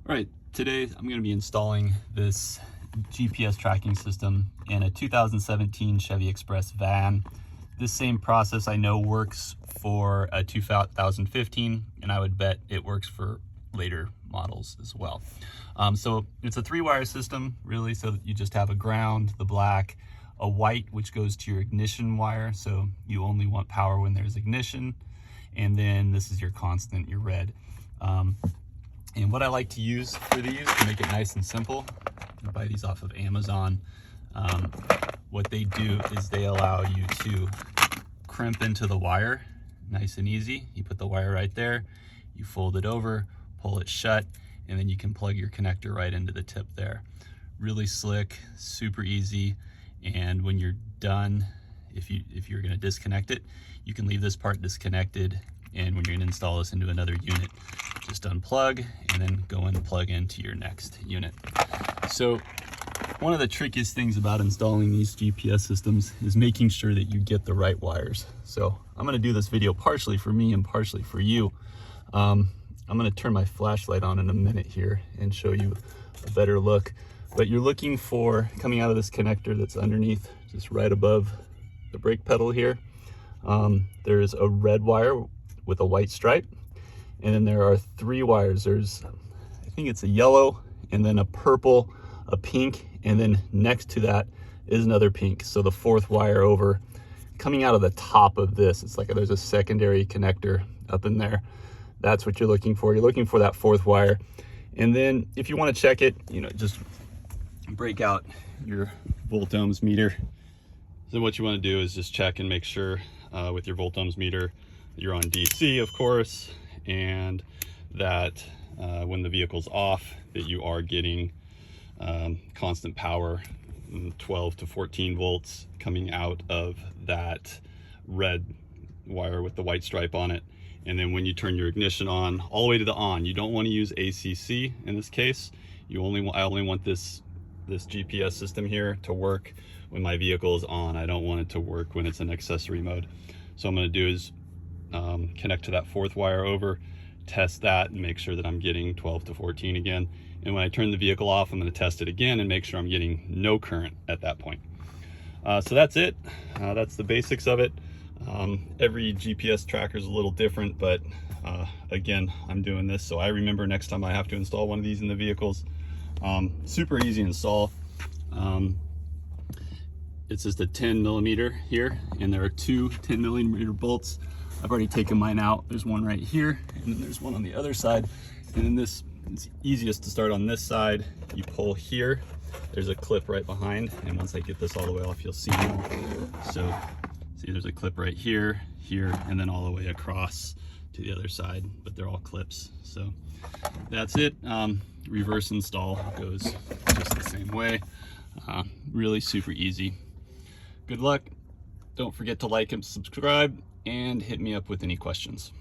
All right, today I'm going to be installing this GPS tracking system in a 2017 Chevy Express van. This same process I know works for a 2015, and I would bet it works for later models as well. So it's a 3-wire system, really, so that you just have a ground, the black, a white, which goes to your ignition wire, so you only want power when there's ignition, and then this is your constant, your red. And what I like to use for these to make it nice and simple, I buy these off of Amazon. What they do is they allow you to crimp into the wire nice and easy. You put the wire right there, you fold it over, pull it shut, and then you can plug your connector right into the tip there. Really slick, super easy, and when you're done, if you're going to disconnect it, you can leave this part disconnected, and when you're going to install this into another unit, just unplug and then go and plug into your next unit. So one of the trickiest things about installing these GPS systems is making sure that you get the right wires. So I'm going to do this video partially for me and partially for you. I'm going to turn my flashlight on in a minute here and show you a better look. But you're looking for, coming out of this connector that's underneath, just right above the brake pedal here, there's a red wire with a white stripe. And then there are 3 wires. There's, I think it's a yellow, and then a purple, a pink, and then next to that is another pink. So the 4th wire over, coming out of the top of this, it's like there's a secondary connector up in there. That's what you're looking for. You're looking for that 4th wire. And then if you want to check it, just break out your volt ohms meter. So what you want to do is just check and make sure with your volt ohms meter, you're on DC, of course, and that when the vehicle's off, that you are getting constant power, 12 to 14 volts coming out of that red wire with the white stripe on it. And then when you turn your ignition on, all the way to the on, you don't want to use ACC in this case. I only want this GPS system here to work when my vehicle is on. I don't want it to work when it's in accessory mode. So what I'm going to do is connect to that 4th wire over, test that, and make sure that I'm getting 12 to 14 again. And when I turn the vehicle off, I'm going to test it again and make sure I'm getting no current at that point. So that's it. That's the basics of it. Every GPS tracker is a little different, but again, I'm doing this so I remember next time I have to install one of these in the vehicles. Super easy to install. It's just a 10 millimeter here, and there are 2 10 millimeter bolts. I've already taken mine out. There's one right here, and then there's one on the other side. And then it's easiest to start on this side. You pull here, there's a clip right behind, and once I get this all the way off, you'll see them all. So see, there's a clip right here, here, and then all the way across to the other side, but they're all clips. So that's it. Reverse install goes just the same way. Really super easy. Good luck. Don't forget to like and subscribe, and hit me up with any questions.